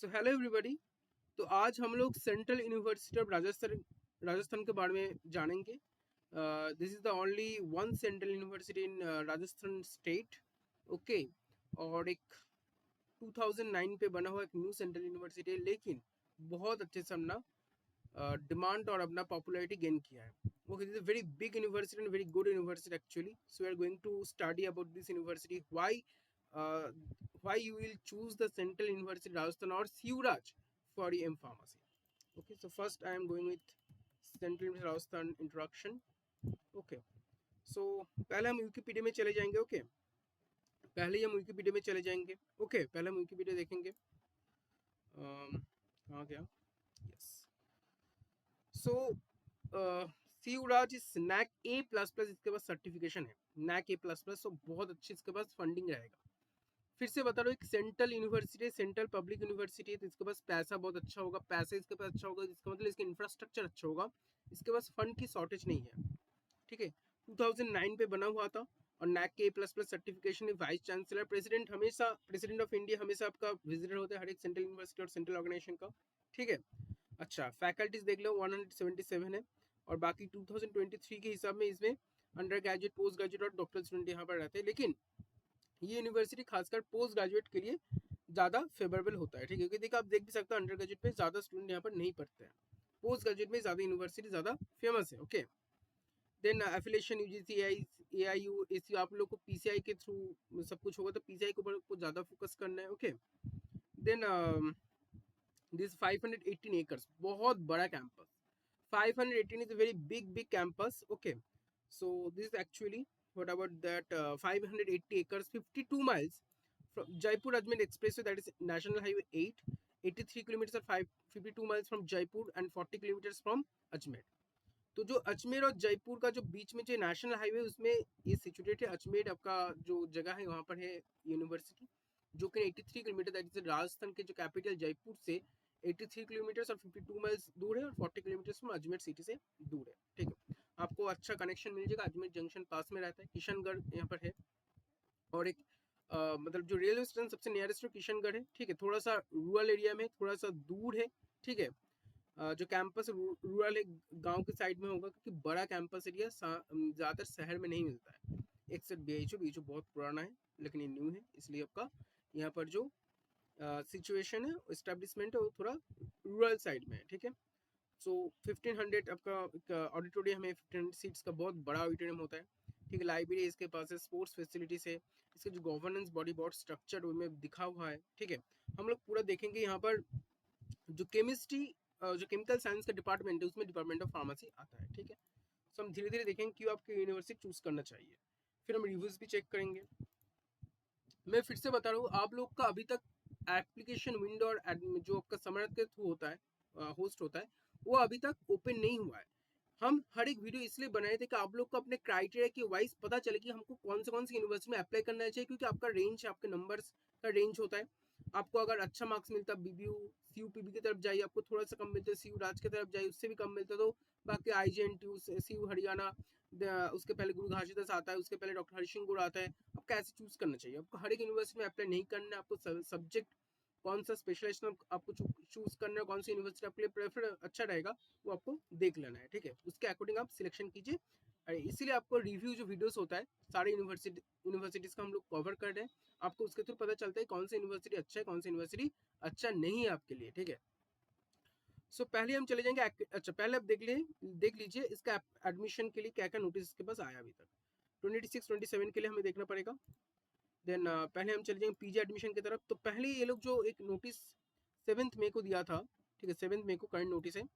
So hello everybody. तो आज हम लोग सेंट्रल यूनिवर्सिटी ऑफ राजस्थान के बारे में जानेंगे। This is the only one central university in Rajasthan state. Okay. और एक 2009 पे बना हुआ एक न्यू सेंट्रल यूनिवर्सिटी है, लेकिन बहुत अच्छे से अपना डिमांड और अपना पॉपुलैरिटी गेन किया है। Okay, this is very big university and very good university actually. So we are going to study about this university, why you will choose the Central University Rajasthan or Sivraj for the M Pharmacy. Okay, so first I am going with Central University Rajasthan introduction. Okay, so पहले हम Wikipedia में चले जाएंगे। Okay, पहले हम Wikipedia में चले जाएंगे। ओके, पहले हम विकिपीडिया देखेंगे। कहाँ गया? Yes. So Shivraj is NAAC A plus plus, इसके पास सर्टिफिकेशन है NAAC A plus plus. So बहुत अच्छी इसके पास फंडिंग रहेगा। फिर से बता रहा हूँ, एक central university, central public university है, तो इसके पास पैसा बहुत अच्छा होगा। पैसा इसके पास अच्छा होगा, इसका मतलब इसका इंफ्रास्ट्रक्चर अच्छा होगा। इसके पास फंड की शॉर्टेज नहीं है। ठीक है, 2009 पे बना हुआ था और नैक के plus plus certification. Vice chancellor, president of India हमेशा आपका विजिटर होता है हर एक सेंट्रल यूनिवर्सिटी और सेंट्रल ऑर्गेनाइजेशन का। ठीक है, अच्छा फैकल्टीज देख लो 177 है, और बाकी 2023 के हिसाब में इसमें अंडर ग्रेजुएट, पोस्ट ग्रेजुएट और डॉक्टर स्टूडेंट यहाँ पर रहते हैं। लेकिन ये यूनिवर्सिटी खासकर पोस्ट ग्रेजुएट के लिए ज़्यादा फेवरेबल होता है। ठीक है, क्योंकि देखिए आप देख भी सकते हो अंडर ग्रेजुएट में ज़्यादा स्टूडेंट यहाँ पर नहीं पढ़ते हैं, पोस्ट ग्रेजुएट में ज़्यादा यूनिवर्सिटी ज़्यादा फेमस है। Okay, then affiliation UGC, AIU, AC, आप लोग को पीसीआई के थ्रू सब कुछ होगा, तो पीसीआई के ऊपर ज़्यादा फोकस करना है। ओके, देन दिस 518 एकर्स, बहुत बड़ा campus. 518 is a very big campus. Okay, so this is actually what about that 580 acres, 52 miles from Jaipur Ajmer Expressway, that is National Highway 8, 83 kilometers or 52 miles from Jaipur and 40 kilometers from Ajmer. तो जो अजमेर और जयपुर का जो बीच में जो national highway, उसमें ये situated है। अजमेर आपका जो जगह है वहाँ पर है यूनिवर्सिटी, जो कि 83 किलोमीटर, दैट इज राजस्थान के जो कैपिटल जयपुर से 83 किलोमीटर और 52 माइल्स दूर है, और 40 किलोमीटर में अजमेर सिटी से दूर है। ठीक है, आपको अच्छा कनेक्शन मिल जाएगा। अजमेर जंक्शन पास में रहता है, किशनगढ़ यहाँ पर है, और एक मतलब जो रेलवे स्टेशन सबसे नियरेस्ट किशनगढ़ है। ठीक है, थोड़ा सा रूरल एरिया में, थोड़ा सा दूर है। ठीक है, जो कैंपस रूरल है, गांव के साइड में होगा, क्योंकि बड़ा कैंपस एरिया ज़्यादातर शहर में नहीं मिलता है। एक सेट बीएचयू बहुत पुराना है, लेकिन ये न्यू है, इसलिए आपका यहाँ पर जो सिचुएशन है, इस्टेब्लिशमेंट है, वो थोड़ा रूरल साइड में है। ठीक है, सो 1500 आपका ऑडिटोरियम है, 1500 सीट्स का बहुत बड़ा ऑडिटोरियम होता है। ठीक है, लाइब्रेरी इसके पास है, स्पोर्ट्स फैसिलिटीज है, इसके जो गवर्नेंस बॉडी बोर्ड स्ट्रक्चर उनमें दिखा हुआ है। ठीक है, हम लोग पूरा देखेंगे। यहाँ पर जो केमिस्ट्री, जो केमिकल साइंस का डिपार्टमेंट है, उसमें डिपार्टमेंट ऑफ फार्मेसी आता है। ठीक है, सो हम धीरे धीरे देखेंगे क्यों आपको यूनिवर्सिटी चूज करना चाहिए। फिर हम रिव्यूज भी चेक करेंगे। मैं फिर से बता रहा हूँ, आप लोग का अभी तक एप्लीकेशन विंडो और जो आपका समर्थ के थ्रू होता है, होस्ट होता है, वो अभी तक ओपन नहीं हुआ है। हम हर एक वीडियो इसलिए बनाए थे कि आप लोग को अपने क्राइटेरिया के वाइज पता चले कि हमको कौन सी यूनिवर्सिटी में अप्लाई करना चाहिए, क्योंकि आपका रेंज, आपके नंबर्स का रेंज होता है। आपको अगर अच्छा मार्क्स मिलता है बीबीयू सीयूपीबी की तरफ जाइए, आपको थोड़ा सा कम मिलता है सीयू राज की तरफ जाइए, उससे भी कम मिलता है। तो बाकी आईजीएनटीयू, सीयू हरियाणा, उसके पहले गुरु घासीदास आता है, उसके पहले डॉक्टर हरिसिंह गुड़ आता है। आपको ऐसे चूज करना चाहिए। आपको हर एक यूनिवर्सिटी में अप्लाई नहीं करना है, आपको सब्जेक्ट कौन सा स्पेशलाइजेशन आपको चूज करना है, कौन सी यूनिवर्सिटी आपके लिए प्रेफर अच्छा रहेगा, वो आपको देख लेना है। ठीक है, उसके अकॉर्डिंग आप सिलेक्शन कीजिए। इसीलिए आपको रिव्यू जो वीडियोस होता है, सारे यूनिवर्सिटीज का हम लोग कवर कर रहे हैं। आपको उसके थ्रू पता चलता है कौन सा यूनिवर्सिटी अच्छा है, कौन सा यूनिवर्सिटी अच्छा नहीं है आपके लिए। ठीक है, सो पहले हम चले जाएंगे। अच्छा, पहले आप देख लीजिए इसका एडमिशन के लिए क्या क्या नोटिस इसके पास आया अभी तक। 26-27 के लिए हमें देखना पड़ेगा। देन पहले हम चले जाएंगे पीजी एडमिशन की तरफ। तो पहले ये लोग जो एक नोटिस 7 मई को दिया था, ठीक है, 7 मई को करंट नोटिस है।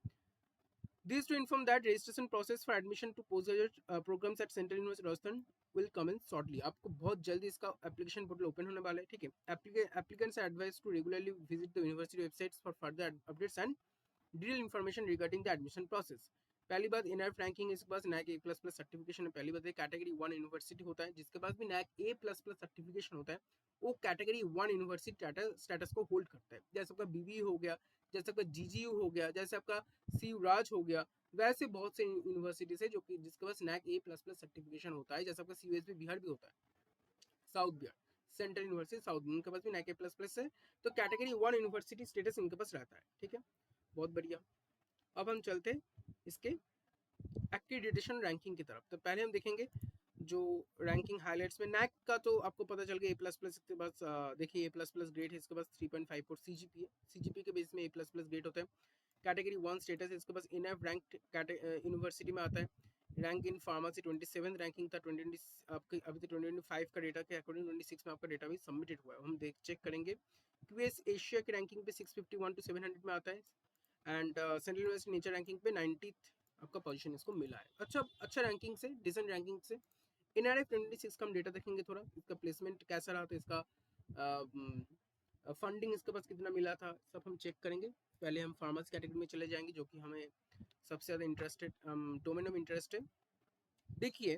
This to inform that registration process for admission to postgraduate programs at Central University Rajasthan will commence shortly. आपको बहुत जल्दी इसका एप्लीकेशन पोर्टल ओपन होने वाला है। ठीक है, applicants are advised to regularly visit the university websites for further updates and detailed information regarding the admission process. पहली बात, इनर रैंकिंग इसके पास NAAC A plus plus certification है। पहली बात है, कैटेगरी 1 यूनिवर्सिटी होता है, जिसके पास भी NAAC A plus plus certification होता है, वो कैटेगरी 1 यूनिवर्सिटी स्टेटस को होल्ड करता है। जैसे आपका बीबी हो गया, जैसे आपका जीजीयू हो गया, जैसे आपका सीयूराज हो गया, वैसे बहुत से यूनिवर्सिटीज है जो कि जिसके पास NAAC A plus plus certification होता है। जैसे आपका सीयूएसबी बिहार भी होता है, south Bihar, central university south, उनके पास भी NAC A++ है, तो कैटेगरी 1 यूनिवर्सिटी स्टेटस इनके पास रहता है। ठीक है, बहुत बढ़िया। अब हम चलते हैं इसके एक्रीडिटेशन रैंकिंग की तरफ। तो पहले हम देखेंगे जो रैंकिंग हाइलाइट्स में NAC का तो आपको पता चल गया A++ इसके पास देखिए A++ ग्रेड है इसके पास 3.54 CGP है, CGP के बेस में A++ ग्रेड होता है। कैटेगरी 1 स्टेटस है इसके पास इनफ रैंक यूनिवर्सिटी में आता है। रैंक इन फार्मेसी 27 रैंकिंग था 2020, आपके अभी तो 2025 का डेटा के अकॉर्डिंग 26 में आपका डेटा भी सबमिटेड हुआ है, हम देख चेक करेंगे। QS एशिया की रैंकिंग पे 651 to 700 में आता है and central university nature ranking पे 90th आपका पोजीशन इसको मिला है। अच्छा रैंकिंग से, डिसेंट रैंकिंग से। NRF 26 का हम डेटा देखेंगे थोड़ा, इसका प्लेसमेंट कैसा रहा था, इसका फंडिंग इसके पास कितना मिला था, सब हम चेक करेंगे। पहले हम फार्मेसी कैटेगरी में चले जाएंगे जो कि हमें सबसे ज़्यादा इंटरेस्टेड डोमेन ऑफ इंटरेस्ट है। देखिए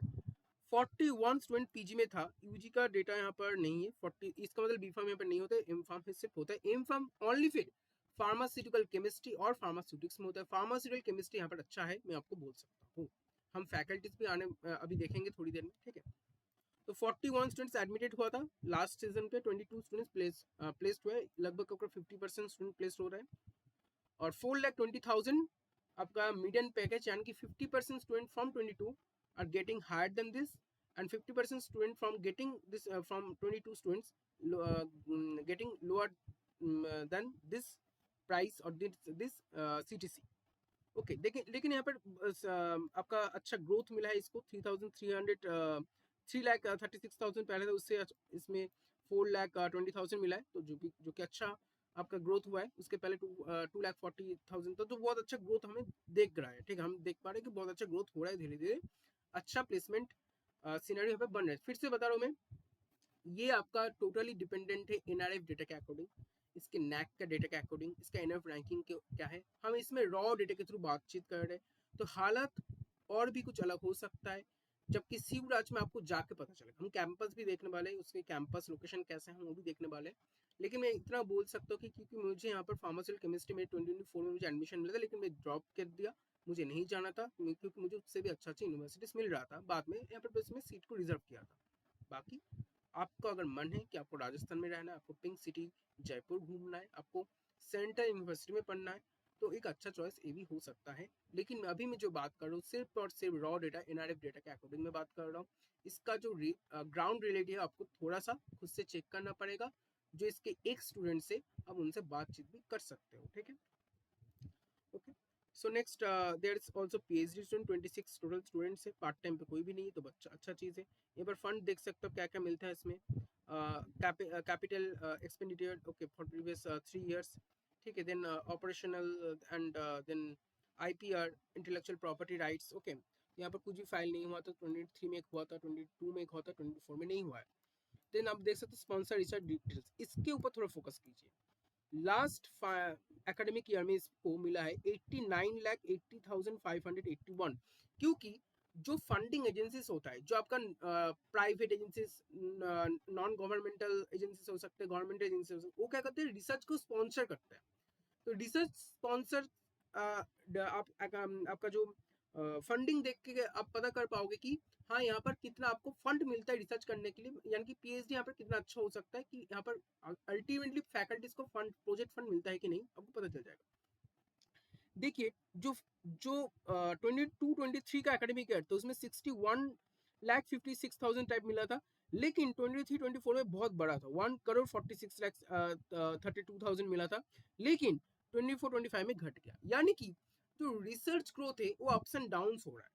41 स्टूडेंट पीजी में था, यूजी का डेटा यहाँ पर नहीं है। 40 इसका मतलब बी फार्म यहाँ पर नहीं होता है, एम फार्म में सिर्फ होता है। एम फार्म ओनली फिर फार्मास्यूटिकल केमिस्ट्री और फार्मास्यूटिक्स में होता है। फार्मास्यूटिकल केमिस्ट्री यहाँ पर अच्छा है, मैं आपको बोल सकता हूँ। हम फैकल्टीज भी आने अभी देखेंगे थोड़ी देर में, ठीक है। तो 41 स्टूडेंट्स एडमिटेड हुआ था लास्ट सीजन पे, 22 स्टूडेंट्स प्लेस्ड हुए, लगभग 50% स्टूडेंट प्लेस्ड हो रहे हैं। और 4,20,000 आपका मीडियन पैकेज, यानी कि 50% student from 22 are getting higher than this and 50% student from getting this from 22 students getting lower than this price or this CTC। Okay देखिए, लेकिन यहाँ पर आपका अच्छा ग्रोथ मिला है इसको। 3,36,000 पहले था, उससे इसमें 4,20,000 मिला है, तो जो कि अच्छा आपका ग्रोथ हुआ है। उसके पहले 2,40,000 था, तो बहुत अच्छा ग्रोथ हमें देख रहा है। ठीक है, हम देख पा रहे हैं कि बहुत अच्छा ग्रोथ हो रहा है, धीरे धीरे अच्छा प्लेसमेंट सिनेरियो यहाँ पे बन रहा है। फिर से बता रहा हूँ मैं, ये आपका टोटली डिपेंडेंट है NRF डेटा के अकॉर्डिंग, इसके NAC का डेटा के अकॉर्डिंग, इसका NF रैंकिंग क्या है, हम इसमें रॉ डेटा के थ्रू बातचीत कर रहे हैं। तो हालत और भी कुछ अलग हो सकता है, जबकि शिवराज में आपको जाके पता चलेगा। हम कैंपस भी देखने वाले हैं, उसके कैंपस लोकेशन कैसे हैं वो भी देखने वाले हैं। लेकिन मैं इतना बोल सकता हूँ कि क्योंकि मुझे यहाँ पर फार्मास्यूटिकल केमिस्ट्री में 2024 में मुझे एडमिशन मिला था, लेकिन मैं ड्रॉप कर दिया, मुझे नहीं जाना था, क्योंकि मुझे उससे भी अच्छा यूनिवर्सिटीज मिल रहा था। बाद में यहाँ पर बस मैं सीट को रिजर्व किया था। बाकी आपको अगर मन है कि आपको राजस्थान में रहना है, आपको पिंक सिटी जयपुर घूमना है, आपको सेंट्रल यूनिवर्सिटी में पढ़ना है, तो एक अच्छा चॉइस ये भी हो सकता है। लेकिन अभी मैं जो बात कर रहा हूँ सिर्फ और सिर्फ रॉ डेटा NRF डेटा के अकॉर्डिंग में बात कर रहा हूँ। इसका जो ग्राउंड रियलिटी है आपको थोड़ा सा खुद से चेक करना पड़ेगा। जो इसके एक स्टूडेंट से आप उनसे बातचीत भी कर सकते हो, ठीक है। Okay, so next there is also PhD student, 26 total students है, पार्ट टाइम पे कोई भी नहीं है, तो बच्चा अच्छा चीज़ है। यहाँ पर फंड देख सकते हो क्या क्या मिलता है इसमें। Capital expenditure okay for previous 3 years, ठीक है। Then operational and then IPR intellectual property rights, okay. यहाँ पर कुछ भी फाइल नहीं हुआ था, 23 में एक हुआ था, 22 में एक हुआ था, 24 में नहीं हुआ है। देन आप देख सकते हो स्पॉन्सर रिसर्च डिटेल्स, इसके ऊपर थोड़ा फोकस कीजिए। लास्ट एकेडमिक ईयर में इसको मिला है 89,80,581, क्योंकि जो फंडिंग एजेंसीज होता है, जो आपका private agencies, non governmental agencies हो सकते हैं, गवर्नमेंट एजेंसीज, वो क्या करते हैं, रिसर्च को स्पॉन्सर करते हैं। तो रिसर्च स्पॉन्सर आपका जो फंडिंग देख के आप पता कर पाओगे कि हाँ यहाँ पर कितना आपको फंड मिलता है रिसर्च करने के लिए, यानी कि PhD यहाँ पर कितना अच्छा हो सकता है, कि यहाँ पर अल्टीमेटली फैकल्टीज को फंड, प्रोजेक्ट फंड मिलता है कि नहीं, आपको पता चल जाएगा। देखिए जो जो 22-23 का एकेडमिक ईयर, तो उसमें 61,56,000 टाइप मिला था। लेकिन 23-24 में बहुत बड़ा था, 1,46,32,000 मिला था। लेकिन 24-25 में घट गया, यानी कि जो रिसर्च ग्रोथ है वो अप्स एंड डाउन हो रहा है।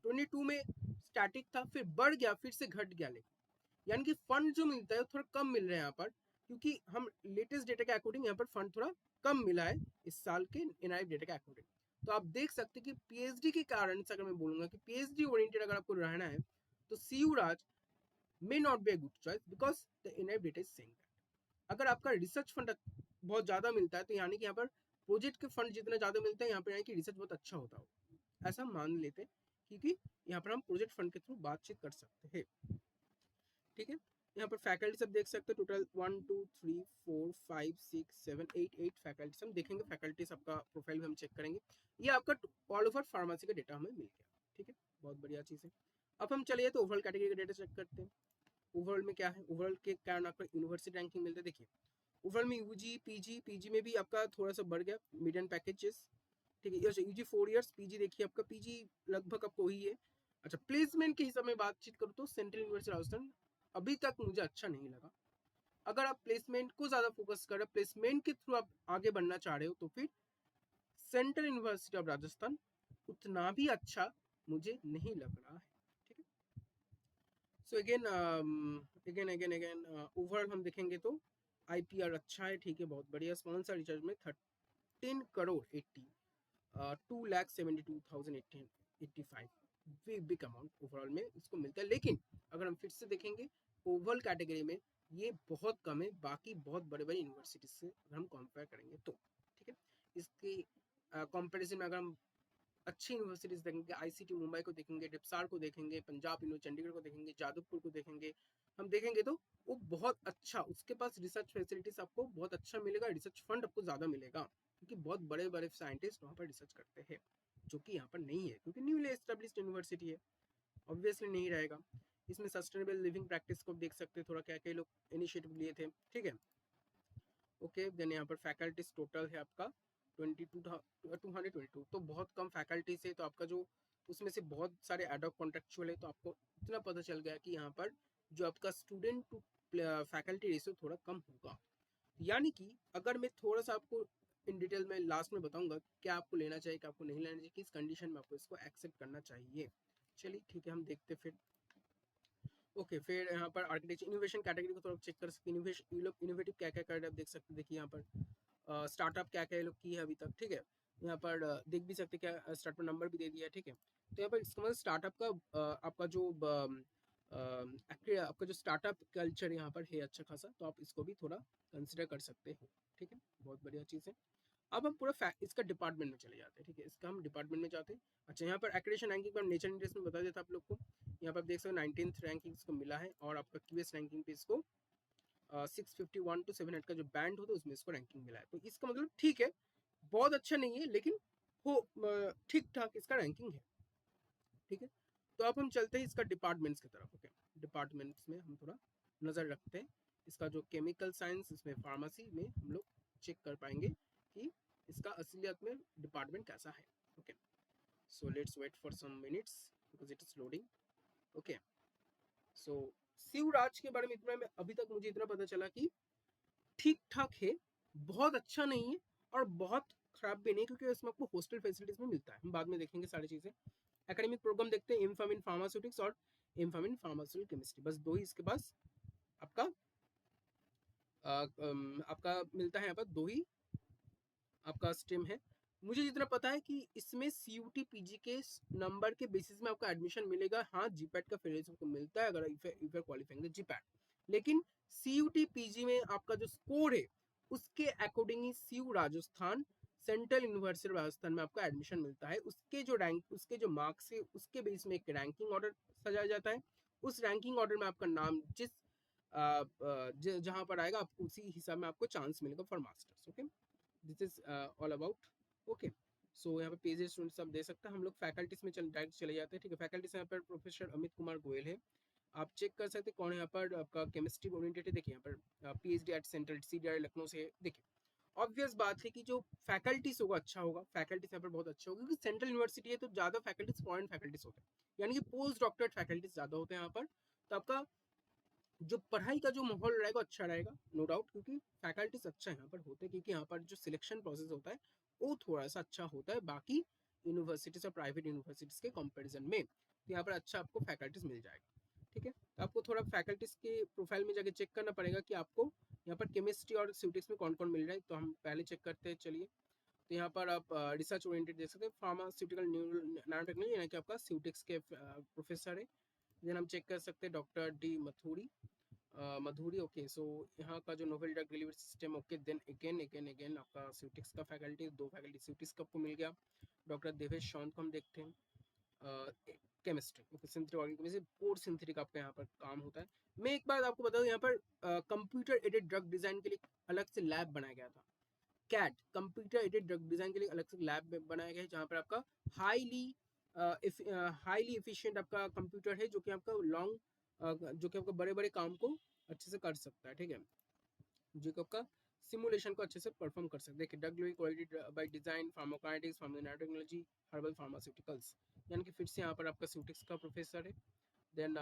22 में स्टैटिक था, फिर बढ़ गया, फिर से घट गया। लेकिन यानी कि फंड जो मिलता है थोड़ा कम मिल रहा है यहाँ पर, क्योंकि हम लेटेस्ट डेटा के अकॉर्डिंग यहाँ पर फंड थोड़ा कम मिला है इस साल के NRF डेटा के अकॉर्डिंग। तो आप देख सकते हैं कि PhD के कारण से, अगर मैं बोलूंगा कि PhD ओरिएंटेड अगर आपको रहना है, तो CU Raj may not be a good choice because the NRF data is saying that। अगर आपका रिसर्च फंड बहुत ज्यादा मिलता है, तो यानी कि यहाँ पर प्रोजेक्ट के फंड जितना ज्यादा मिलता है, यहाँ पर यानी कि रिसर्च बहुत अच्छा होता हो, ऐसा मान लेते हैं, क्योंकि यहाँ पर हम प्रोजेक्ट फंड के थ्रू बातचीत कर सकते हैं, ठीक है। यहाँ पर फैकल्टी सब देख सकते हैं, टोटल 1 2 3 4 5 6 7 8 फैकल्टीज हम देखेंगे। फैकल्टीज आपका प्रोफाइल भी हम चेक करेंगे। ये आपका ऑल ओवर फार्मेसी का डेटा हमें मिल गया, ठीक है, बहुत बढ़िया चीज़ है। अब हम चलिए तो ओवरऑल कैटेगरी का डेटा चेक करते हैं। ओवरऑल में क्या है, ओवरऑल के कारण आपका यूनिवर्सिटी रैंकिंग मिलता है। देखिए ओवरऑल में यूजी पीजी, पीजी में भी आपका थोड़ा सा बढ़ गया मीडियन पैकेजेस, ठीक है। अच्छा यूजी 4 इयर्स, पीजी देखिए आपका पीजी लगभग आपको वही है। अच्छा प्लेसमेंट के हिसाब में बातचीत करूँ तो सेंट्रल यूनिवर्सिटी राजस्थान अभी तक मुझे अच्छा नहीं लगा। अगर आप प्लेसमेंट को ज्यादा फोकस कर रहे हो, प्लेसमेंट के थ्रू आप आगे बढ़ना चाह रहे हो, तो फिर सेंट्रल यूनिवर्सिटी ऑफ राजस्थान उतना भी अच्छा मुझे नहीं लग रहा है, ठीक है। सो अगेन ओवरऑल हम देखेंगे तो आईपीआर अच्छा है, ठीक है, बहुत बढ़िया। स्मॉल सा रिचार्ज में 13 करोड़ 80 2,72,085 बिग अमाउंट ओवरऑल में इसको मिलता है। लेकिन अगर हम फिर से देखेंगे ओवरऑल कैटेगरी में ये बहुत कम है बाकी बहुत बड़े बड़े यूनिवर्सिटीज से अगर हम कंपेयर करेंगे तो, ठीक है। इसकी कंपैरिजन में अगर हम अच्छी यूनिवर्सिटीज देखेंगे, आईसीटी मुंबई को देखेंगे, डिप्सार को देखेंगे, पंजाब यूनिवर्सिटी चंडीगढ़ को देखेंगे, जादवपुर को देखेंगे, हम देखेंगे तो वो बहुत अच्छा, उसके पास रिसर्च फैसिलिटीज आपको बहुत अच्छा मिलेगा, रिसर्च फंड आपको ज्यादा मिलेगा क्योंकि बहुत बड़े बड़े साइंटिस्ट वहाँ पर रिसर्च करते हैं, जो कि यहाँ पर नहीं है क्योंकि न्यूली एस्टेब्लिश्ड यूनिवर्सिटी है, ऑब्वियसली नहीं रहेगा। इसमें सस्टेनेबल लिविंग प्रैक्टिस को देख सकते हैं, थोड़ा क्या क्या लोग इनिशिएटिव लिए थे, ठीक है। ओके देन यहाँ पर फैकल्टीज टोटल है आपका 222, तो बहुत कम फैकल्टीज है, तो आपका जो उसमें से बहुत सारे एडॉक कॉन्ट्रेक्चुअल है, तो आपको इतना पता चल गया कि यहाँ पर जो आपका स्टूडेंट टू फैकल्टी रेशियो थोड़ा कम होगा। यानी कि अगर मैं थोड़ा सा आपको इन डिटेल में लास्ट में बताऊंगा क्या आपको लेना चाहिए क्या आपको नहीं लेना चाहिए, किस कंडीशन में आपको इसको एक्सेप्ट करना चाहिए। चलिए ठीक है, हम देखते फिर। ओके फिर यहाँ पर आर्किटेक्चर इनोवेशन कैटेगरी को थोड़ा चेक कर सकते हैं, इनोवेशन लोग इनोवेटिव क्या क्या कर रहे हैं आप देख सकते हैं। देखिए यहाँ पर स्टार्टअप क्या क्या लोग की है अभी तक, ठीक है। यहाँ पर देख भी सकते क्या स्टार्टअप नंबर भी दे दिया है, ठीक है। तो यहाँ पर इसका मतलब स्टार्टअप का आपका जो आपका जो स्टार्टअप कल्चर यहाँ पर है अच्छा खासा, तो आप इसको भी थोड़ा कंसिडर कर सकते हो, ठीक है, बहुत बढ़िया चीज़ है। अब हम पूरा इसका डिपार्टमेंट में चले जाते हैं, ठीक है, इसका हम डिपार्टमेंट में जाते हैं। अच्छा यहाँ पर एक्रेडिटेशन रैंकिंग पर नेचर इंटरेस्ट में बता देता आप लोग को, यहाँ पर आप देख सकते हो 19th रैंकिंग इसको मिला है, और आपका क्यूएस रैंकिंग पे इसको 651 to 700 का जो बैंड होता है उसमें इसको रैंकिंग मिला है। तो इसका मतलब ठीक है, बहुत अच्छा नहीं है लेकिन वो ठीक ठाक इसका रैंकिंग है, ठीक है। तो अब हम चलते हैं इसका डिपार्टमेंट्स की तरफ। ओके डिपार्टमेंट्स में हम थोड़ा नज़र रखते हैं, इसका जो केमिकल साइंस, इसमें फार्मेसी में हम लोग चेक कर पाएंगे कि इसका असलियत में डिपार्टमेंट कैसा है। Okay so let's wait for some minutes because it is loading. Okay so Shivraj के बारे में इतना में अभी तक मुझे इतना पता चला कि ठीक ठाक है, बहुत अच्छा नहीं है और बहुत खराब भी नहीं, क्योंकि इसमें आपको हॉस्टल फैसिलिटीज में मिलता है, हम बाद में देखेंगे सारी चीजें। एकेडमिक प्रोग्राम देखते हैं, एमफार्म इन फार्मास्यूटिक्स और एमफार्म इन फार्मास्यूटिकल केमिस्ट्री, बस दो ही इसके पास आपका आपका मिलता है, यहाँ पर दो ही आपका स्ट्रीम है। मुझे जितना पता है कि इसमें सीयूटी पीजी के नंबर के बेसिस में आपका एडमिशन मिलेगा। हाँ जीपैट का फेलोशिप को मिलता है अगर इफ यू क्वालिफाइंग जीपैट, लेकिन सीयूटी पीजी में आपका जो स्कोर है उसके अकॉर्डिंग ही CU Rajasthan central university Rajasthan में आपको एडमिशन मिलता है। उसके जो रैंक, उसके जो मार्क्स है उसके बेस में एक रैंकिंग ऑर्डर सजाया जाता है। उस रैंकिंग ऑर्डर में आपका नाम जिस जहां पर आएगा आपको उसी हिसाब में आपको चांस मिलेगा for masters. Okay this is all about. Okay so यहाँ पे पेजेस स्टूडेंट्स आप दे सकते हैं। हम लोग फैकल्टीज में डायरेक्ट चले जाते हैं, ठीक है। फैकल्टीज यहाँ पर प्रोफेसर अमित कुमार गोयल है, आप चेक कर सकते हैं कौन है यहाँ पर आपका केमिस्ट्री ओरिएंटेड है। देखिए यहाँ पर PhD at central CDR Lucknow से। देखिए ऑब्वियस बात है कि जो फैकल्टीज होगा अच्छा होगा, फैकल्टीज यहाँ पर बहुत अच्छे होगा क्योंकि सेंट्रल यूनिवर्सिटी है तो ज्यादा फैकल्टीज फॉरेन फैकल्टीज होते हैं, यानी कि पोस्ट डॉक्टरेट फैकल्टीज ज्यादा होते हैं यहाँ पर। तो आपका जो पढ़ाई का जो माहौल रहेगा अच्छा रहेगा नो डाउट, क्योंकि फैकल्टीज अच्छा यहाँ पर होते हैं, क्योंकि यहाँ पर जो सिलेक्शन प्रोसेस होता है वो थोड़ा सा अच्छा होता है बाकी यूनिवर्सिटीज और प्राइवेट यूनिवर्सिटीज के कंपैरिजन में। तो यहाँ पर अच्छा आपको फैकल्टीज मिल जाएगा, ठीक है। तो आपको थोड़ा फैकल्टीज के प्रोफाइल में जाके चेक करना पड़ेगा कि आपको यहाँ पर केमिस्ट्री और सिविटिक्स में कौन कौन मिल रहा है, तो हम पहले चेक करते हैं। चलिए तो यहाँ पर आप रिसर्च ओरिएंटेड देख सकते हैं, फार्मास्यूटिकल नैनो टेक्नोलॉजी यानी कि आपका सिविटिक्स के प्रोफेसर है। देन हम चेक कर सकते हैं doctor D Mathuri Madhuri. Okay so यहाँ का जो novel drug delivery system. Okay then again आपका सिविटिक्स का फैकल्टी, दो फैकल्टी सिविटिक्स का आपको मिल गया। डॉक्टर देवेश शांत को हम देखते हैं chemistry. Okay synthetic organic chemistry core synthetic आपका यहाँ पर काम होता है। मैं एक बात आपको बता दूं, यहाँ पर कंप्यूटर एडेड ड्रग डिजाइन के लिए अलग से लैब बनाया गया था। CAT computer aided drug design के लिए अलग से लैब बनाया गया है, जहाँ पर आपका हाईली एफिशिएंट आपका कंप्यूटर है जो कि आपका लॉन्ग जो कि आपका बड़े बड़े काम को अच्छे से कर सकता है, ठीक है, जो कि आपका सिमुलेशन को अच्छे से परफॉर्म कर सकते हैं। देखिए drug quality by design, pharmacokinetics, pharmacotechnology, herbal pharmaceuticals, यानी कि फिर से यहाँ पर आपका स्यूटिक्स का प्रोफेसर है। देन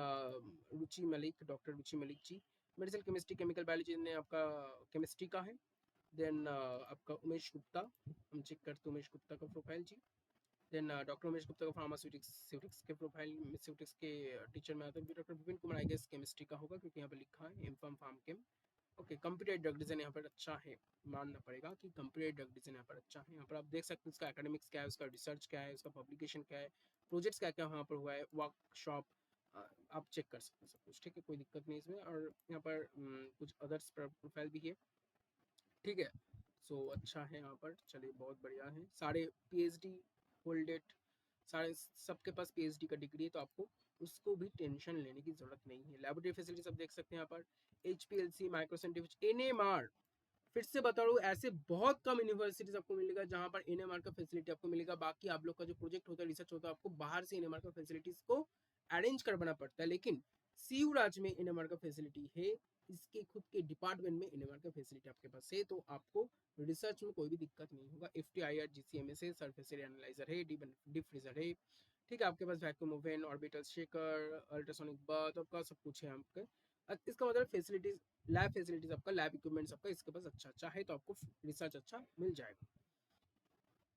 रुचि मलिक, डॉक्टर रुचि Malik ji, medical chemistry chemical biology ने आपका केमिस्ट्री का है। देन आपका उमेश गुप्ता, हम चेक करते हैं उमेश गुप्ता का प्रोफाइल जी। देन डॉक्टर उमेश गुप्ता का फार्मास्यूटिक्स के प्रोफाइल में स्यूटिक्स के टीचर में आते हैं। Doctor Vipin Kumar I guess chemistry का होगा क्योंकि यहाँ पर लिखा है M Pharm Chem. Okay, computer drug design यहाँ पर अच्छा है, मानना पड़ेगा कि कंप्यूटर ड्रग डिजाइन यहाँ पर अच्छा है। यहाँ पर आप देख सकते हैं उसका एकेडमिक्स क्या है, उसका रिसर्च क्या है, उसका पब्लिकेशन क्या है, प्रोजेक्ट्स क्या क्या वहाँ पर हुआ है, वर्कशॉप आप चेक कर सकते हैं सब कुछ, ठीक है, कोई दिक्कत नहीं इसमें। और यहाँ पर कुछ अदर्स प्रोफाइल भी है, ठीक है। सो अच्छा है यहाँ पर, चलिए बहुत बढ़िया है। सारे पीएचडी होल्डेड, सारे सबके पास पीएचडी का डिग्री है, तो आपको उसको भी टेंशन लेने की जरूरत नहीं है। लेबोरेटरी फैसिलिटीज आप देख सकते हैं यहाँ पर, एचपीएलसी, माइक्रोसेंटिफिक, एनएमआर। फिर से बता रहा हूँ, ऐसे बहुत कम यूनिवर्सिटीज आपको मिलेगा जहाँ पर एनएमआर का फैसिलिटी आपको मिलेगा। बाकी आप लोग का जो प्रोजेक्ट होता है, रिसर्च होता है, आपको बाहर से एनएमआर का फैसिलिटीज को अरेंज करवाना पड़ता है। लेकिन सीयू राज्य में एनएमआर का फैसिलिटी है, इसके खुद के डिपार्टमेंट में एनएमआर का फैसिलिटी आपके पास है, तो आपको रिसर्च में कोई भी दिक्कत नहीं होगा। FTIR GCMS है, सरफेस एरिया एनालाइजर है, डीप फ्रीजर है, ठीक है, आपके पास vacuum oven, orbital shaker, ultrasonic bath, आपका सब कुछ है आपके। इसका मतलब फैसिलिटीज, लैब फैसिलिटीज आपका, लैब इक्विपमेंट्स आपका इसके पास अच्छा है, तो आपको रिसर्च अच्छा मिल जाएगा।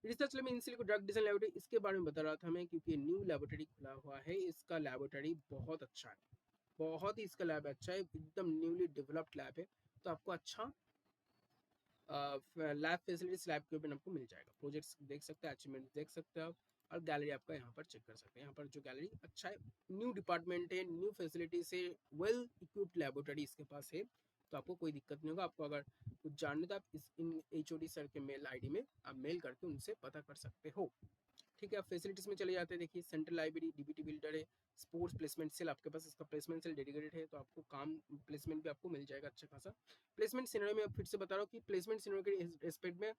रिसर्च लैब में in silico drug design laboratory, इसके बारे में बता रहा था मैं क्योंकि न्यू लैबोरेटरी खुला हुआ है। इसका लैबोरेटरी बहुत अच्छा है, बहुत ही इसका लैब अच्छा है, एकदम न्यूली डेवलप्ड लैब है, तो आपको अच्छा लैब फैसिलिटीज, लैब इक्विपमेंट आपको मिल जाएगा। प्रोजेक्ट्स देख सकते हैं, अचीवमेंट देख सकते हैं आप, और गैलरी आपका यहाँ पर चेक कर सकते हैं। यहाँ पर जो गैलरी अच्छा है, न्यू डिपार्टमेंट है, न्यू फैसिलिटी से वेल इक्विप्ड लैबोरेटरी इसके पास है, तो आपको कोई दिक्कत नहीं होगा। आपको अगर कुछ जानना तो आप इस इन HOD सर के मेल ID में आप मेल करके उनसे पता कर सकते हो, ठीक है। आप फैसिलिटीज में चले जाते हैं, देखिए सेंट्रल लाइब्रेरी, DBT बिल्डर है, स्पोर्ट्स प्लेसमेंट सेल आपके पास, इसका प्लेसमेंट सेल डेडिकेटेड है, तो आपको काम प्लेसमेंट भी आपको मिल जाएगा अच्छा खासा। प्लेसमेंट सिनेरियो में फिर से बता रहा हूँ कि प्लेसमेंट सिनेरियो के रेस्पेक्ट में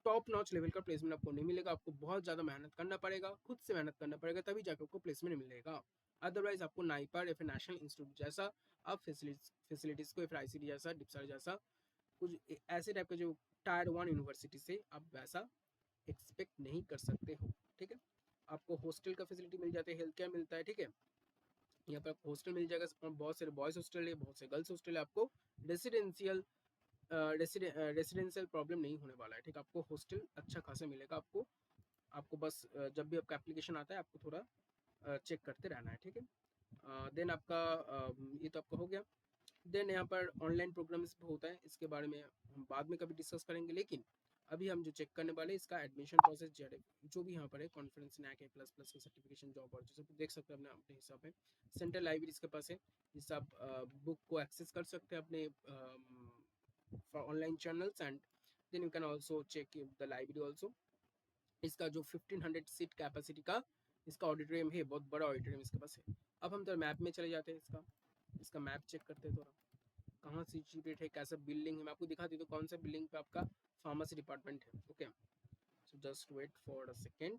टॉप नॉच लेवल का प्लेसमेंट आपको नहीं मिलेगा, आपको बहुत ज़्यादा मेहनत करना पड़ेगा, खुद से मेहनत करना पड़ेगा, तभी जाकर आपको प्लेसमेंट मिलेगा। अदरवाइज आपको नाइपर या फिर नेशनल इंस्टीट्यूट जैसा आप फैसिलिटीज़ को, या फिर ICT जैसा, डिप्सा जैसा कुछ ऐसे टाइप के जो टायर 1 यूनिवर्सिटी से आप वैसा एक्सपेक्ट नहीं कर सकते हो, ठीक है। आपको हॉस्टल का फैसिलिटी मिल जाता है, हेल्थ केयर मिलता है, ठीक है। यहाँ पर आपको हॉस्टल मिल जाएगा, बहुत सारे बॉयज हॉस्टल है, बहुत से गर्ल्स हॉस्टल है। आपको रेसिडेंशियल रेसिडेंशियल प्रॉब्लम नहीं होने वाला है, ठीक है। आपको हॉस्टल अच्छा खासा मिलेगा। आपको आपको बस जब भी आपका एप्लीकेशन आता है, आपको थोड़ा चेक करते रहना है, ठीक है। देन आपका ये तो आपका हो गया। देन यहाँ पर ऑनलाइन प्रोग्राम्स भी होता है, इसके बारे में हम बाद में कभी डिस्कस करेंगे, लेकिन अभी हम जो चेक करने वाले इसका एडमिशन प्रोसेस जो भी यहाँ पर है, कॉन्फ्रेंस NAC A++ का सर्टिफिकेशन, जॉब और सब देख सकते हैं अपने हिसाब में। सेंट्रल लाइब्रेरी इसके पास है, जिससे आप बुक को एक्सेस कर सकते हैं अपने online channels, and then you can also check the library also. इसका जो 1500 सीट कैपेसिटी का इसका ऑडिटोरियम है, बहुत बड़ा ऑडिटोरियम इसके पास है। अब हम तो मैप में चले जाते हैं, इसका मैप चेक करते हैं थोड़ा, कहाँ सिचुएटेड है, कैसा बिल्डिंग है, मैं आपको दिखा देता हूँ कौन सा बिल्डिंग पे आपका फार्मेसी डिपार्टमेंट है। Okay, so just wait for a second,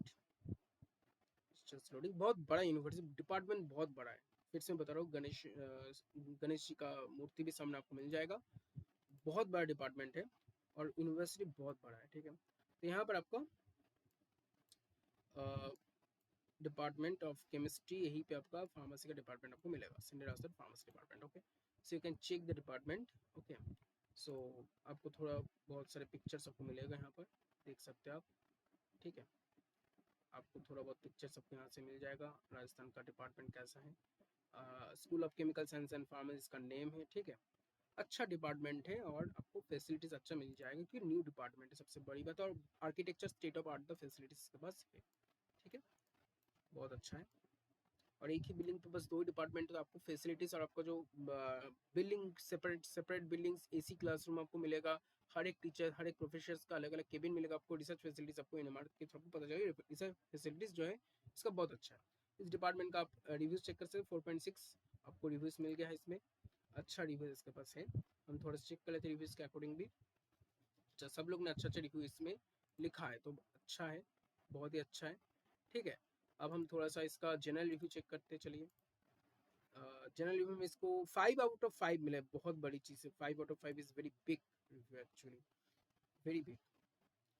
just loading. बहुत बड़ा यूनिवर्सिटी डिपार्टमेंट, बहुत बड़ा है। फिर से मैं बता रहा हूँ, गणेश जी का मूर्ति भी सामने आपको मिल जाएगा। बहुत बड़ा डिपार्टमेंट है और यूनिवर्सिटी बहुत बड़ा है, ठीक है। तो यहाँ पर आपको डिपार्टमेंट ऑफ केमिस्ट्री, यहीं पे आपका फार्मेसी का डिपार्टमेंट आपको मिलेगा, Sindhu pharmacy department. Okay, so you can check the department. Okay, so आपको थोड़ा बहुत सारे पिक्चर्स आपको मिलेगा यहाँ पर, देख सकते हैं आप, ठीक है। आपको थोड़ा बहुत पिक्चर्स आपको यहाँ से मिल जाएगा, राजस्थान का डिपार्टमेंट कैसा है। School of chemical science and pharmacy इसका नेम है, ठीक है। अच्छा डिपार्टमेंट है और आपको फैसिलिटीज अच्छा मिल जाएगा क्योंकि न्यू डिपार्टमेंट है, सबसे बड़ी बात। और architecture state of art the facilities के पास है, ठीक है, बहुत अच्छा है। और एक ही बिल्डिंग पे बस 2 डिपार्टमेंट, तो आपको फैसिलिटीज और आपका जो building, separate separate buildings, AC classroom आपको मिलेगा, हर एक टीचर, हर एक प्रोफेसर का अलग अलग केबिन मिलेगा आपको। रिसर्च फैसिलिटीज आपको एनएमआर के थ्रू पता चलेगा, रिसर्च फैसिलिटीज जो है इसका बहुत अच्छा है। इस डिपार्टमेंट का आप रिव्यूज चेक कर सकते हैं, 4.6 आपको रिव्यूज मिल गया है इसमें, अच्छा रिव्यूज इसके पास है। हम थोड़ा चेक कर लेते हैं रिव्यूज के अकॉर्डिंग भी। अच्छा, सब लोग ने अच्छा अच्छा रिव्यू इसमें लिखा है, तो अच्छा है, बहुत ही अच्छा है, ठीक है। अब हम थोड़ा सा इसका जनरल रिव्यू चेक करते चलिए। जनरल रिव्यू में इसको 5 आउट ऑफ 5 मिले, बहुत बड़ी चीज़ है। 5 out of 5 is very big review actually, very big.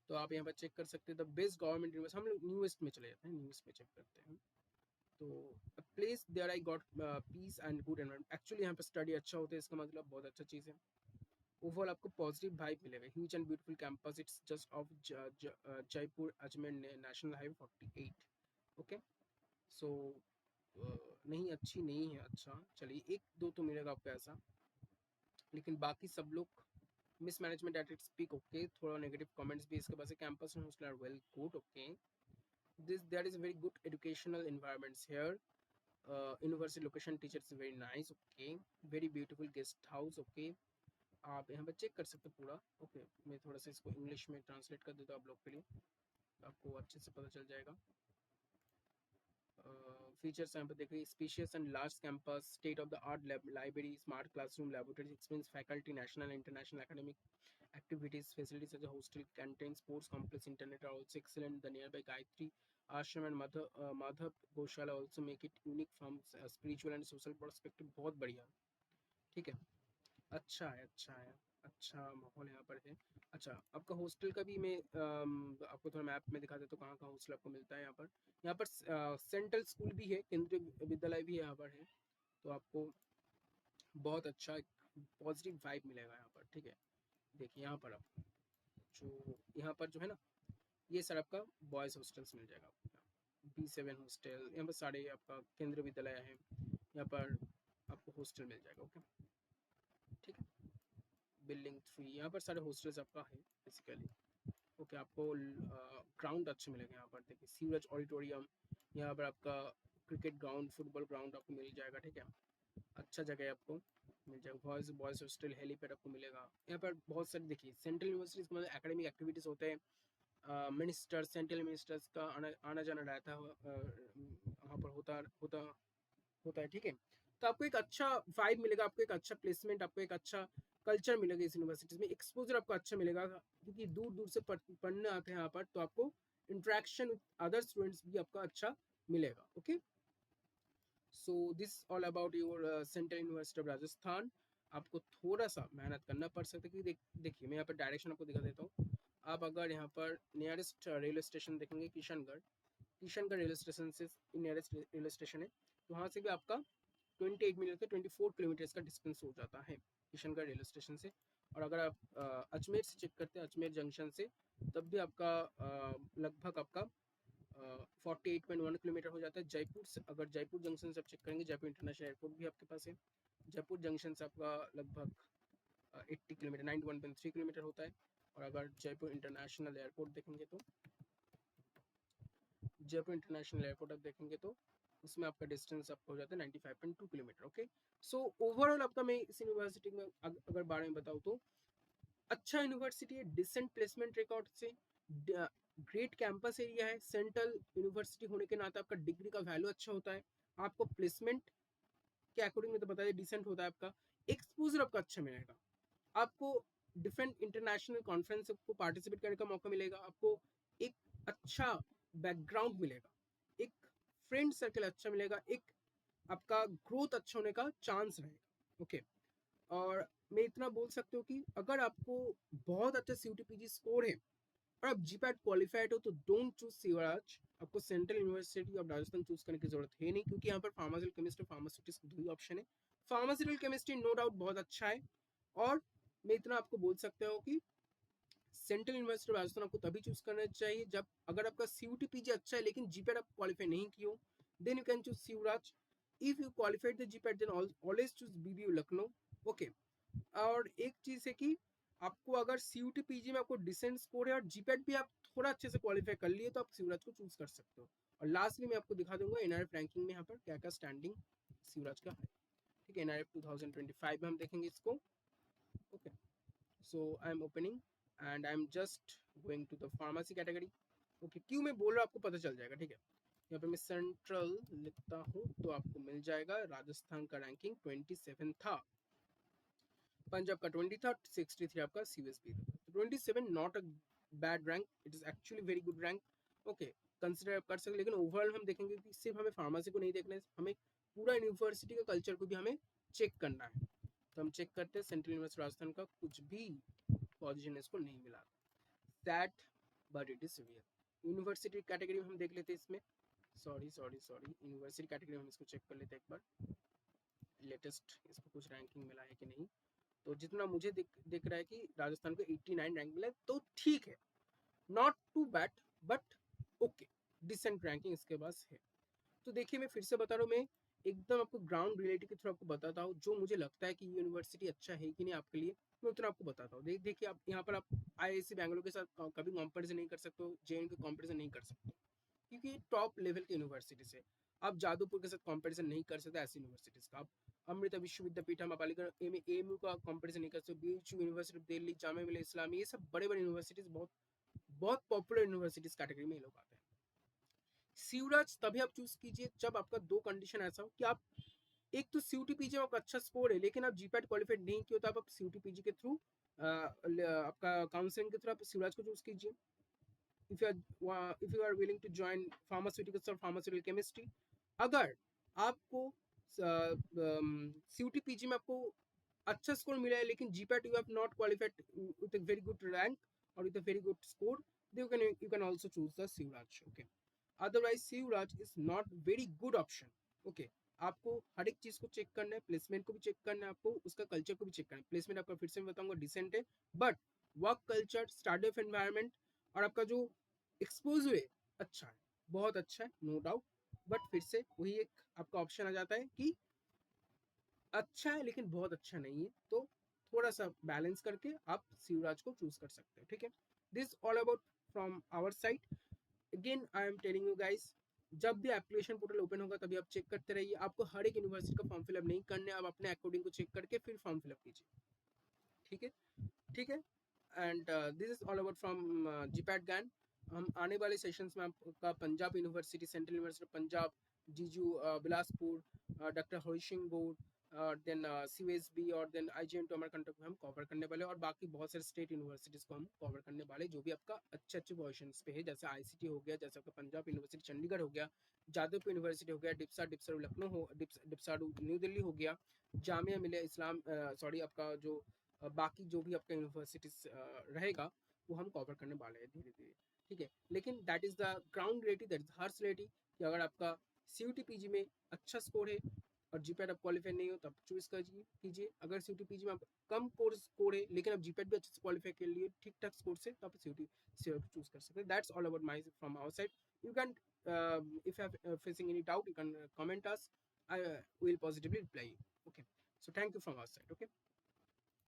तो आप यहाँ पर चेक कर सकते हैं द बेस्ट गवर्नमेंट यूनिवर्सिटी। हम लोग न्यूएस्ट में चले जाते हैं, न्यूएस्ट में चेक करते हैं। तो place there I got peace and good environment. Actually यहाँ पर स्टडी अच्छा होता है, इसका मतलब बहुत अच्छा चीज़ है। ओवरऑल आपको पॉजिटिव वाइब मिलेगा। Huge and beautiful campus, it's just off Jaipur Ajmer national highway 48। Okay, so नहीं अच्छी नहीं है, अच्छा चलिए एक दो तो मिलेगा आपको ऐसा, लेकिन बाकी सब लोग mismanagement at its peak. Okay, थोड़ा नेगेटिव कमेंट्स भी इसके पास है। Campus and hostel are well good. Okay, this there is a very good educational environments here. University location, teachers very nice. Okay, very beautiful guest house. Okay, आप यहाँ पर check कर सकते हो पूरा। ओके, मैं थोड़ा सा इसको इंग्लिश में ट्रांसलेट कर देता हूँ आप लोग के लिए, आपको अच्छे से पता चल जाएगा। फीचर्स यहाँ पर देखिए, spacious and large campus, state of the art library, smart classroom, laboratory, experience faculty, national international academic activities, facilities such as hostel, canteen, sports complex, internet are also excellent. The nearby Gayatri Ashram and Madhav Goshala also make it unique from spiritual and social perspective. बहुत बढ़िया, ठीक है, अच्छा है, अच्छा है, अच्छा माहौल यहाँ पर है। अच्छा, आपका हॉस्टल का भी मैं आपको थोड़ा मैप में दिखा देता हूँ कहाँ कहाँ हॉस्टल आपको मिलता है। यहाँ पर सेंट्रल स्कूल भी है, केंद्रीय विद्यालय भी यहाँ पर है। तो आपको बहुत अच्छा पॉजिटिव वाइब मिलेगा यहाँ पर, ठीक है। देखिए यहाँ पर आप जो यहाँ पर जो है ना, ये सर आपका बॉयज़ हॉस्टल्स मिल जाएगा आपको। B7 हॉस्टल, यहाँ पर सारे आपका केंद्रीय विद्यालय है, यहाँ पर आपको हॉस्टल मिल जाएगा। ओके, ठीक है। बिल्डिंग 3, यहाँ पर सारे हॉस्टल्स आपका है बेसिकली। ओके, आपको ग्राउंड अच्छे मिलेंगे यहाँ पर। देखिए सीवरेज ऑडिटोरियम, यहाँ पर आपका क्रिकेट ग्राउंड, फुटबॉल ग्राउंड आपको मिल जाएगा, ठीक है। अच्छा जगह है, आपको मिल जाएगा। बॉयज़ हॉस्टल, हेलीपैड आपको मिलेगा। यहाँ पर बहुत सारे देखिए सेंट्रल यूनिवर्सिटीज़ के मतलब एकेडमिक एक्टिविटीज़ होते हैं। मिनिस्टर, सेंट्रल मिनिस्टर्स का आना जाना रहता है, वहाँ पर होता होता होता है, ठीक है। तो आपको एक अच्छा वाइब मिलेगा, आपको एक अच्छा प्लेसमेंट, आपको एक अच्छा कल्चर मिलेगा इस यूनिवर्सिटीज में, एक्सपोजर आपको अच्छा मिलेगा, क्योंकि दूर दूर से पढ़ने आते हैं यहाँ पर, तो आपको इंट्रैक्शन विद अदर स्टूडेंट्स भी आपका अच्छा मिलेगा। Okay, so this all about your central university of Rajasthan. आपको थोड़ा सा मेहनत करना पड़ सकता है, क्योंकि देखिए मैं यहाँ पर डायरेक्शन आपको दिखा देता हूँ। आप अगर यहाँ पर नियरेस्ट रेलवे स्टेशन देखेंगे किशनगढ़, किशनगढ़ रेलवे स्टेशन से नियरेस्ट रेलवे स्टेशन है, तो वहाँ से भी आपका 28 मिनट से 24 किलोमीटर का डिस्टेंस हो जाता है किशनगढ़ रेलवे स्टेशन से। और अगर आप अजमेर से चेक करते हैं, अजमेर जंक्शन से, तब भी आपका लगभग आपका 48.1 किलोमीटर हो जाता है। जयपुर से, अगर जयपुर जंक्शन से आप चेक करेंगे, जयपुर इंटरनेशनल एयरपोर्ट भी आपके पास है, जयपुर जंक्शन से आपका लगभग 80 किलोमीटर, 91.3 किलोमीटर होता है। और अगर जयपुर इंटरनेशनल एयरपोर्ट देखेंगे तो, जयपुर इंटरनेशनल एयरपोर्ट आप देखेंगे तो उसमें आपका डिस्टेंस आपका हो जाता है 95.2 किलोमीटर। ओके, सो ओवरऑल आपका मैं इस यूनिवर्सिटी में अगर बारे में बताऊँ तो अच्छा यूनिवर्सिटी है, डिसेंट प्लेसमेंट रिकॉर्ड से, ग्रेट कैंपस एरिया है। सेंट्रल यूनिवर्सिटी होने के नाते आपका डिग्री का वैल्यू अच्छा होता है। आपको प्लेसमेंट के अकॉर्डिंग में तो बताया डिसेंट होता है आपका। एक्सपोजर आपका अच्छा मिलेगा, आपको डिफरेंट इंटरनेशनल कॉन्फ्रेंस को पार्टिसिपेट करने का मौका मिलेगा, आपको एक अच्छा बैकग्राउंड मिलेगा, एक फ्रेंड सर्कल अच्छा मिलेगा, एक आपका ग्रोथ अच्छा होने का चांस रहेगा। ओके, और मैं इतना बोल सकती हूँ कि अगर आपको बहुत अच्छा CUT-PG स्कोर है और आप GPAT क्वालिफाइड हो, तो डोंट चूज शिवराज। आपको central university of Rajasthan choose करने की जरूरत है नहीं, क्योंकि यहाँ पर फार्मास्यूटिकल केमिस्ट्री, फार्मास्यूटिक्स दो ही ऑप्शन है। फार्मास्यूटिकल केमिस्ट्री नो डाउट बहुत अच्छा है, और मैं इतना आपको बोल सकता हूँ कि सेंट्रल यूनिवर्सिटी ऑफ राजस्थान आपको तभी चूज करना चाहिए जब अगर आपका CUT-PG अच्छा है लेकिन GPAT आप क्वालिफाई नहीं किए हो, then you can choose Shivraj. If you qualified the GPAT, then always choose BBU Lucknow. Okay, और एक चीज है कि आपको अगर CUT-PG में आपको डिसेंट स्कोर है और GPAT भी आप थोड़ा अच्छे से क्वालिफाई कर लिए, तो आप शिवराज को चूज कर सकते हो। और लास्टली मैं आपको दिखा दूंगा NRF रैंकिंग में यहाँ पर क्या क्या स्टैंडिंग शिवराज का है, ठीक है। NRF 2025 में हम देखेंगे इसको। Okay, so I am opening and I am just going to the pharmacy category. Okay, क्यों मैं बोल रहा हूँ आपको पता चल जाएगा, ठीक है। यहाँ पे मैं सेंट्रल लिखता हूँ तो आपको मिल जाएगा। राजस्थान का रैंकिंग 27 था, पंजाब का 20 था, 63 आपका CSB था। 27 not a bad rank, it is actually very good rank. Okay, consider कर सकते, लेकिन ओवरऑल हम देखेंगे कि सिर्फ हमें फार्मेसी को नहीं देखना है, हमें पूरा यूनिवर्सिटी का कल्चर को भी हमें चेक करना है। तो हम चेक करते हैं, सेंट्रल यूनिवर्सिटी राजस्थान का कुछ भी पोजीशन इसको नहीं मिला, that but it is real. University category में हम देख लेते हैं इसमें, सॉरी यूनिवर्सिटी कैटेगरी में हम इसको चेक कर लेते हैं एक बार, लेटेस्ट इसको कुछ रैंकिंग मिला है कि नहीं। तो जितना मुझे दिख रहा है कि राजस्थान को 89 रैंक मिला है, तो ठीक है, not too bad but okay, decent ranking इसके पास है। तो देखिए मैं फिर से बता रहा हूँ, मैं एकदम आपको ग्राउंड रियलिटी के थ्रू आपको बताता हूँ, जो मुझे लगता है कि यूनिवर्सिटी अच्छा है कि नहीं आपके लिए, मैं उतना आपको बताता हूँ। देखिए आप यहाँ पर आप आईआईसी बैंगलोर के साथ कभी कंपैरिजन नहीं कर सकते हो, जेएन के कंपैरिजन नहीं कर सकते, क्योंकि ये टॉप लेवल की यूनिवर्सिटी है। आप जादवपुर के साथ कंपैरिजन नहीं कर सकते ऐसी यूनिवर्सिटीज का। आप अमृता विश्वविद्यापीठम, आप अलीगढ़ एएमयू का कंपैरिजन नहीं कर सकते, BHU university of Delhi, Jamia Millia Islamia, ये सब बड़े बड़े यूनिवर्सिटीज, बहुत बहुत पॉपुलर यूनिवर्सिटीज कैटेगरी में ये लोग आते हैं। शिवराज तभी आप चूज कीजिए जब आपका दो कंडीशन ऐसा हो कि आप, एक तो सीयूटी पीजी में आपका अच्छा स्कोर है लेकिन आप जीपैट क्वालिफाइड नहीं किए, तो आप सीयूटी पीजी के थ्रू आपका काउंसलिंग के थ्रू आप शिवराज को चूज कीजिए। if you are willing to join pharmaceuticals or pharmaceutical chemistry, अगर आपको सीयूटी पीजी में आपको अच्छा स्कोर मिला है लेकिन GPAT you have not qualified with a very good rank और with a very good score, you can also choose the Sivraj, okay. Otherwise Sivraj is not very good option, okay. आपको हर एक चीज को check करना है, placement को भी check करना है, आपको उसका कल्चर को भी चेक करना है। प्लेसमेंट आपका फिर से मैं बताऊंगा डिसेंट है, but work culture, startup environment और आपका जो एक्सपोजर है अच्छा है, बहुत अच्छा है, नो डाउट। बट फिर से वही एक आपका ऑप्शन आ जाता है कि अच्छा है लेकिन बहुत अच्छा नहीं है, तो थोड़ा सा बैलेंस करके आप शिवराज को चूज कर सकते हैं, ठीक है। This all about from our side. Again I am telling you guys, जब भी एप्लीकेशन पोर्टल ओपन होगा तभी आप चेक करते रहिए, आपको हर एक यूनिवर्सिटी का फॉर्म फिलअप नहीं करने, आप अपने अकॉर्डिंग को चेक करके फिर फॉर्म फिलअप कीजिए, ठीक है, ठीक है। And this is all about from GPAT gain. हम आने वाले सेशंस में आपका Punjab university, central university Punjab, GGU Bilaspur, doctor Hari Singh बोर्ड और देन सीएसबी और देन आईजीएम टू अमरकंटक में हम कवर करने वाले, और बाकी बहुत सारे स्टेट यूनिवर्सिटीज को हम कवर करने वाले जो भी आपका अच्छे अच्छे पोजिशन पे है, जैसे आईसीटी हो गया, जैसे आपका पंजाब यूनिवर्सिटी चंडीगढ़ हो गया, जादवपुर यूनिवर्सिटी हो गया, डिप्सा लखनऊ हो, डिप्सा न्यू दिल्ली हो गया, जामिया मिलिया इस्लाम सॉरी आपका जो बाकी जो भी आपका यूनिवर्सिटीज रहेगा वो हम कवर करने वाले हैं धीरे धीरे, ठीक है। लेकिन that is the ground reality, that is harsh reality, कि अगर आपका सीयूटी पीजी में अच्छा स्कोर है और जीपैट आप क्वालिफाई नहीं हो तब चूज कीजिए। अगर सीयूटी पीजी में आप कम कोर्स स्कोर है लेकिन आप जीपैट भी अच्छे से क्वालिफाई के लिए ठीक ठाक स्कोर से, तो आप सीयूटी चूज कर सकते हैं। That's all about my from our side. You can if you are facing any doubt, you can comment us. I will positively reply you, okay. So thank you from our side, okay.